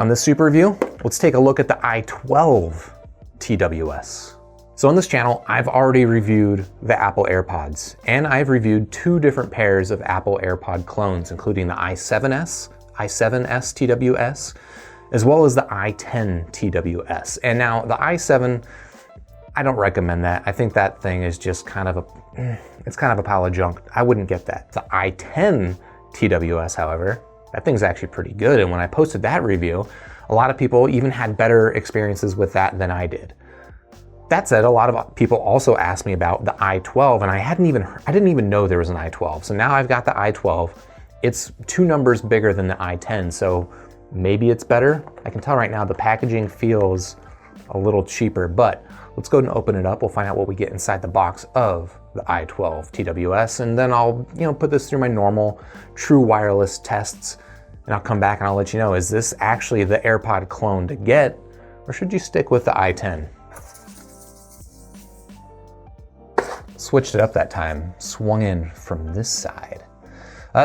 On this super review, let's take a look at the i12 TWS. So on this channel, I've already reviewed the Apple AirPods, and I've reviewed 2 different pairs of Apple AirPod clones, including the i7s TWS, as well as the i10 TWS. And now the i7, I don't recommend that. I think that thing is just kind of a pile of junk. I wouldn't get that. The i10 TWS, however, that thing's actually pretty good. And when I posted that review, a lot of people even had better experiences with that than I did. That said, a lot of people also asked me about the i12, and I didn't even know there was an i12. So now I've got the i12. It's 2 numbers bigger than the i10, so maybe it's better. I can tell right now the packaging feels a little cheaper, but let's go ahead and open it up. We'll find out what we get inside the box of the i12 TWS, and then I'll put this through my normal true wireless tests, and I'll come back and I'll let you know, is this actually the AirPod clone to get, or should you stick with the i10? Switched it up that time, swung in from this side.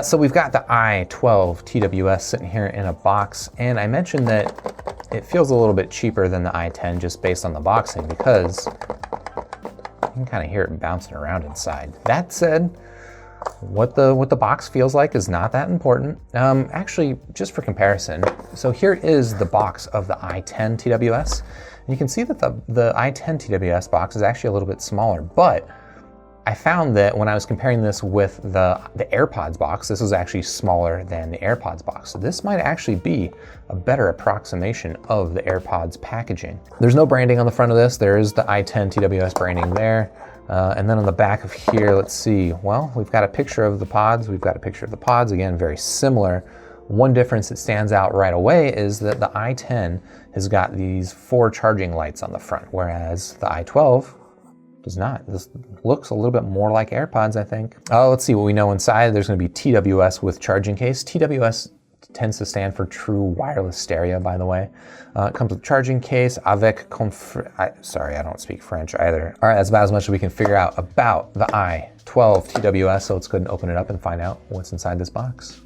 So we've got the i12 TWS sitting here in a box, and I mentioned that it feels a little bit cheaper than the i10 just based on the boxing, because you can kind of hear it bouncing around inside. That said, what the box feels like is not that important. Actually, just for comparison, so here is the box of the i10 TWS, and you can see that the i10 TWS box is actually a little bit smaller, but I found that when I was comparing this with the AirPods box, this was actually smaller than the AirPods box. So this might actually be a better approximation of the AirPods packaging. There's no branding on the front of this. There is the i10 TWS branding there. And then on the back of here, let's see. Well, we've got a picture of the pods. We've got a picture of the pods, again, very similar. One difference that stands out right away is that the i10 has got these 4 charging lights on the front, whereas the i12 does not. This looks a little bit more like AirPods, I think. Let's see what we know inside. There's going to be TWS with charging case. TWS tends to stand for True Wireless Stereo, by the way. It comes with charging case, avec sorry, I don't speak French either. All right, that's about as much as we can figure out about the i12 TWS, so let's go ahead and open it up and find out what's inside this box.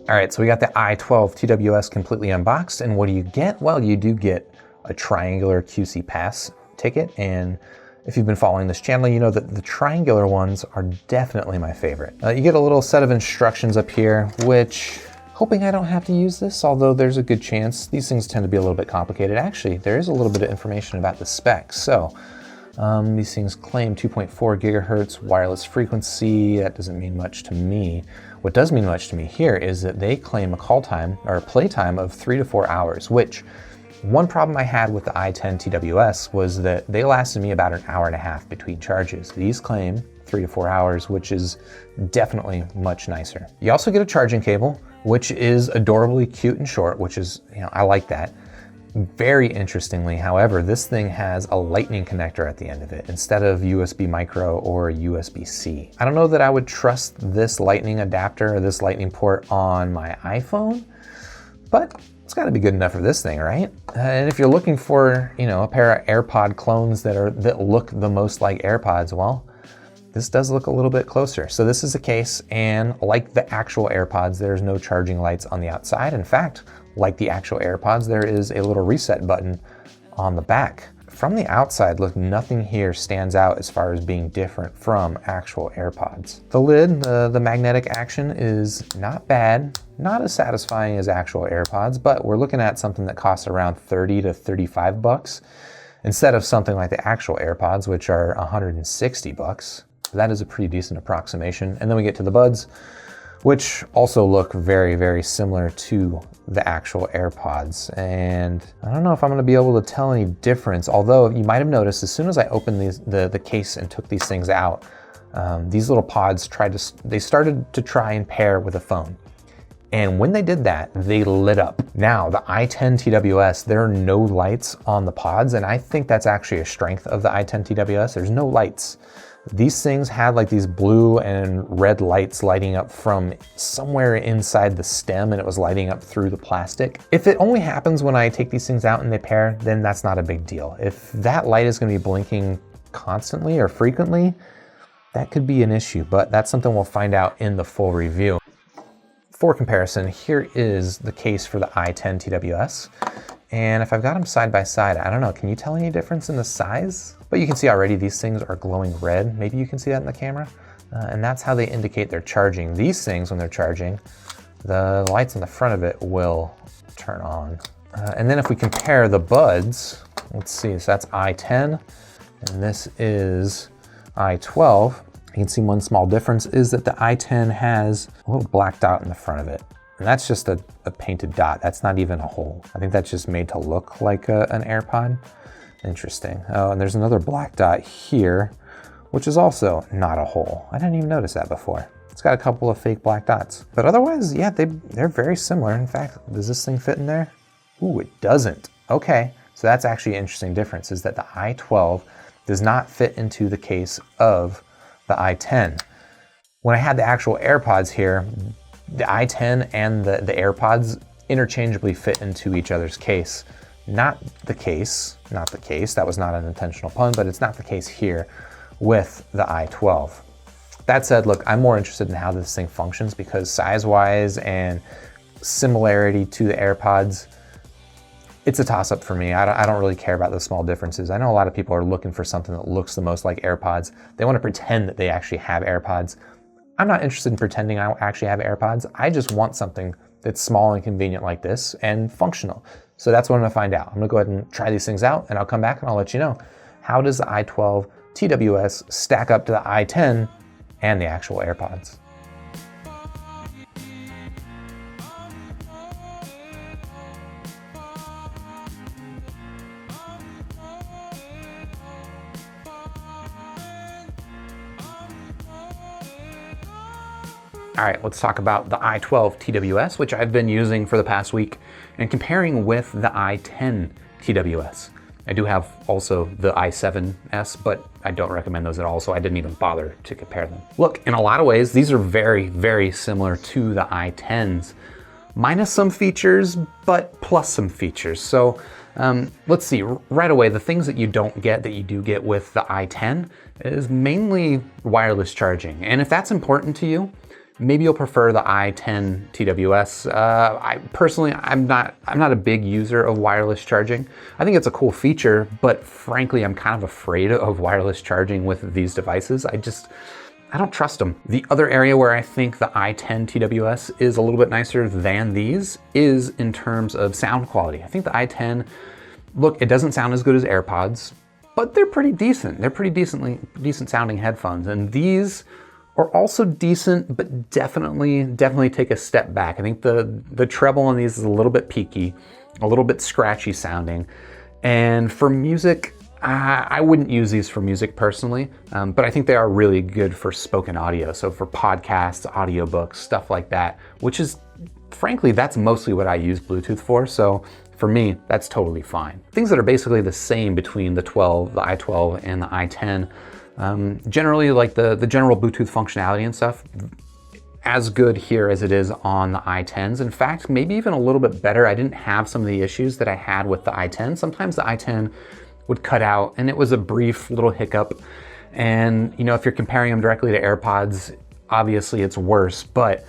All right, so we got the i12 TWS completely unboxed, and what do you get? Well, you do get a triangular QC Pass ticket, and if you've been following this channel, you know that the triangular ones are definitely my favorite. You get a little set of instructions up here, which, hoping I don't have to use this, although there's a good chance. These things tend to be a little bit complicated. Actually, there is a little bit of information about the specs. So these things claim 2.4 gigahertz wireless frequency. That doesn't mean much to me. What does mean much to me here is that they claim a call time or a play time of 3 to 4 hours, which one problem I had with the i10 TWS was that they lasted me about an hour and a half between charges. These claim 3 to 4 hours, which is definitely much nicer. You also get a charging cable, which is adorably cute and short, which is, I like that. Very interestingly, however, this thing has a lightning connector at the end of it instead of USB micro or USB-C. I don't know that I would trust this lightning adapter or this lightning port on my iPhone, but it's got to be good enough for this thing, right? And if you're looking for, a pair of AirPod clones that look the most like AirPods, well, this does look a little bit closer. So this is a case, and like the actual AirPods, there's no charging lights on the outside. In fact, like the actual AirPods, there is a little reset button on the back. From the outside, look, nothing here stands out as far as being different from actual AirPods. The lid, the magnetic action is not bad, not as satisfying as actual AirPods, but we're looking at something that costs around 30 to 35 bucks instead of something like the actual AirPods, which are 160 bucks. That is a pretty decent approximation. And then we get to the buds. which also look very, very similar to the actual AirPods. And I don't know if I'm gonna be able to tell any difference, although you might have noticed as soon as I opened the case and took these things out, these little pods they started to try and pair with a phone. And when they did that, they lit up. Now, the i10 TWS, there are no lights on the pods, and I think that's actually a strength of the i10 TWS. There's no lights. These things had like these blue and red lights lighting up from somewhere inside the stem, and it was lighting up through the plastic. If it only happens when I take these things out and they pair, then that's not a big deal. If that light is gonna be blinking constantly or frequently, that could be an issue, but that's something we'll find out in the full review. For comparison, here is the case for the i10 TWS. And if I've got them side by side, I don't know, can you tell any difference in the size? But you can see already these things are glowing red. Maybe you can see that in the camera. And that's how they indicate they're charging. These things, when they're charging, the lights on the front of it will turn on. And then if we compare the buds, let's see, so that's i10, and this is i12. You can see one small difference is that the i10 has a little black dot in the front of it. And that's just a painted dot. That's not even a hole. I think that's just made to look like an AirPod. Interesting. Oh, and there's another black dot here, which is also not a hole. I didn't even notice that before. It's got a couple of fake black dots. But otherwise, yeah, they're very similar. In fact, does this thing fit in there? Ooh, it doesn't. Okay, so that's actually an interesting difference, is that the i12 does not fit into the case of the i10. When I had the actual AirPods here, the i10 and the AirPods interchangeably fit into each other's case. Not the case, that was not an intentional pun, but it's not the case here with the i12. That said, look, I'm more interested in how this thing functions because size-wise and similarity to the AirPods, it's a toss-up for me. I don't really care about the small differences. I know a lot of people are looking for something that looks the most like AirPods. They want to pretend that they actually have AirPods. I'm not interested in pretending I actually have AirPods. I just want something that's small and convenient like this and functional. So that's what I'm gonna find out. I'm gonna go ahead and try these things out and I'll come back and I'll let you know. How does the i12 TWS stack up to the i10 and the actual AirPods? All right, let's talk about the i12 TWS, which I've been using for the past week, and comparing with the i10 TWS. I do have also the i7S, but I don't recommend those at all, so I didn't even bother to compare them. Look, in a lot of ways, these are very, very similar to the i10s, minus some features, but plus some features. So let's see, right away, the things that you don't get that you do get with the i10 is mainly wireless charging. And if that's important to you, maybe you'll prefer the i10 TWS. I'm not a big user of wireless charging. I think it's a cool feature, but frankly, I'm kind of afraid of wireless charging with these devices. I don't trust them. The other area where I think the i10 TWS is a little bit nicer than these is in terms of sound quality. I think the i10, look, it doesn't sound as good as AirPods, but they're pretty decent. They're pretty decent sounding headphones, and these are also decent, but definitely take a step back. I think the treble on these is a little bit peaky, a little bit scratchy sounding. And for music, I wouldn't use these for music personally, but I think they are really good for spoken audio. So for podcasts, audiobooks, stuff like that, which is, frankly, that's mostly what I use Bluetooth for. So for me, that's totally fine. Things that are basically the same between the i12 and the i10. Generally, like the general Bluetooth functionality and stuff, as good here as it is on the i10s. In fact, maybe even a little bit better. I didn't have some of the issues that I had with the i10. Sometimes the i10 would cut out and it was a brief little hiccup. And you know, if you're comparing them directly to AirPods, obviously it's worse, but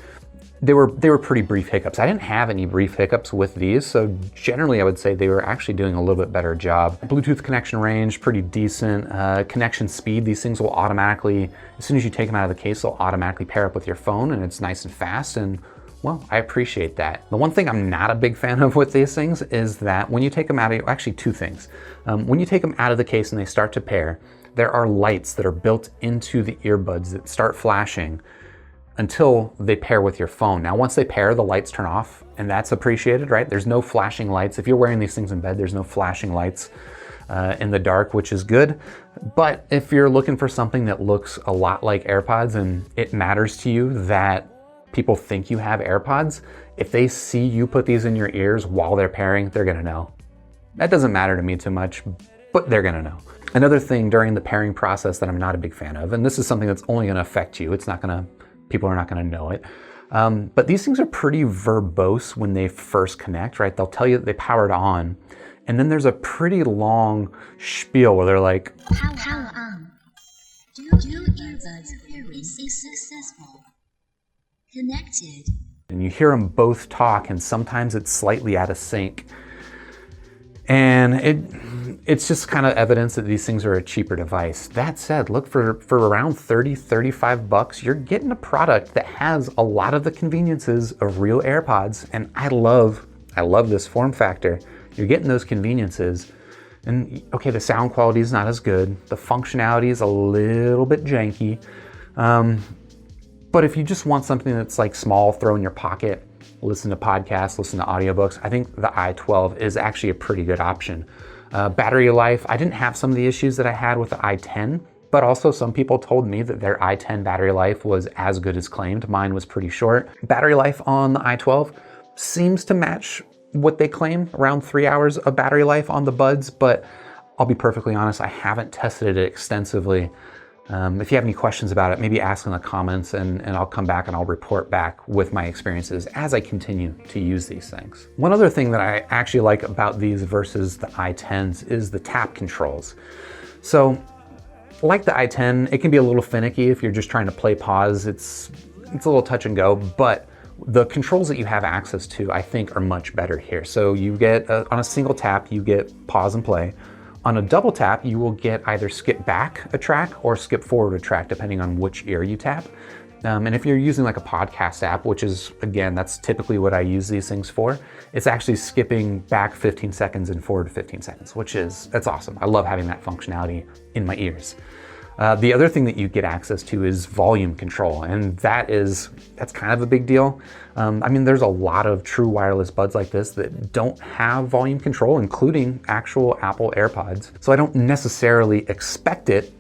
they were pretty brief hiccups. I didn't have any brief hiccups with these, so generally I would say they were actually doing a little bit better job. Bluetooth connection range, pretty decent. Connection speed, these things will automatically, as soon as you take them out of the case, they'll automatically pair up with your phone, and it's nice and fast, and well, I appreciate that. The one thing I'm not a big fan of with these things is that when you take them out of, actually two things. When you take them out of the case and they start to pair, there are lights that are built into the earbuds that start flashing until they pair with your phone. Now, once they pair, the lights turn off, and that's appreciated, right? There's no flashing lights. If you're wearing these things in bed, there's no flashing lights in the dark, which is good. But if you're looking for something that looks a lot like AirPods and it matters to you that people think you have AirPods, if they see you put these in your ears while they're pairing, they're gonna know. That doesn't matter to me too much, but they're gonna know. Another thing during the pairing process that I'm not a big fan of, and this is something that's only gonna affect you, people are not gonna know it, but these things are pretty verbose when they first connect, right? They'll tell you that they powered on, and then there's a pretty long spiel where they're like, power on. Dual earbuds pairing is successful. Connected. And you hear them both talk, and sometimes it's slightly out of sync. And it's just kind of evidence that these things are a cheaper device. That said, look, for around 30, 35 bucks, you're getting a product that has a lot of the conveniences of real AirPods. And I love this form factor. You're getting those conveniences. And okay, the sound quality is not as good. The functionality is a little bit janky. But if you just want something that's like small, throw in your pocket, listen to podcasts, listen to audiobooks, I think the i12 is actually a pretty good option. Battery life, I didn't have some of the issues that I had with the i10, but also some people told me that their i10 battery life was as good as claimed. Mine was pretty short. Battery life on the i12 seems to match what they claim, around 3 hours of battery life on the buds, but I'll be perfectly honest, I haven't tested it extensively. If you have any questions about it, maybe ask in the comments and I'll come back and I'll report back with my experiences as I continue to use these things. One other thing that I actually like about these versus the i10s is the tap controls. So like the i10, it can be a little finicky if you're just trying to play pause. It's a little touch and go, but the controls that you have access to, I think, are much better here. So you get, on a single tap, you get pause and play. On a double tap, you will get either skip back a track or skip forward a track, depending on which ear you tap. And if you're using like a podcast app, which is, again, that's typically what I use these things for, it's actually skipping back 15 seconds and forward 15 seconds, that's awesome. I love having that functionality in my ears. The other thing that you get access to is volume control, and that's kind of a big deal. I mean, there's a lot of true wireless buds like this that don't have volume control, including actual Apple AirPods. So I don't necessarily expect it,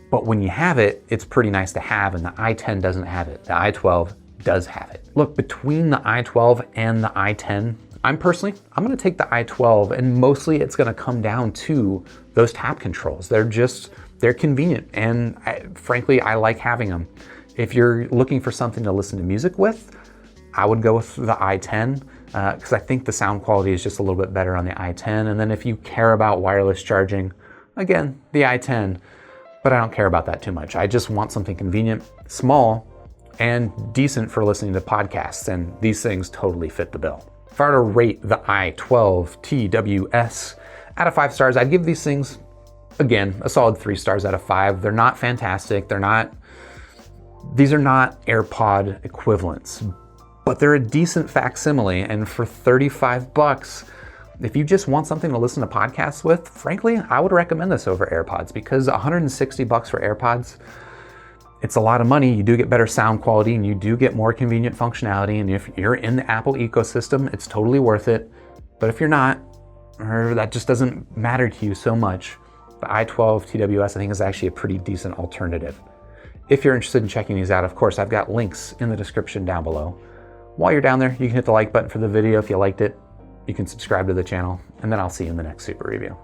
but when you have it, it's pretty nice to have, and the i10 doesn't have it. The i12 does have it. Look, between the i12 and the i10, I'm gonna take the i12, and mostly it's gonna come down to those tap controls. They're convenient, and frankly, I like having them. If you're looking for something to listen to music with, I would go with the i10, because I think the sound quality is just a little bit better on the i10. And then if you care about wireless charging, again, the i10, but I don't care about that too much. I just want something convenient, small, and decent for listening to podcasts, and these things totally fit the bill. If I were to rate the i12 TWS out of 5 stars, I'd give these things, again, a solid 3 stars out of 5. They're not fantastic. These are not AirPod equivalents, but they're a decent facsimile. And for 35 bucks, if you just want something to listen to podcasts with, frankly, I would recommend this over AirPods, because 160 bucks for AirPods, it's a lot of money. You do get better sound quality and you do get more convenient functionality. And if you're in the Apple ecosystem, it's totally worth it. But if you're not, or that just doesn't matter to you so much, the i12 TWS I think is actually a pretty decent alternative. If you're interested in checking these out, of course, I've got links in the description down below. While you're down there, you can hit the like button for the video if you liked it. You can subscribe to the channel, and then I'll see you in the next super review.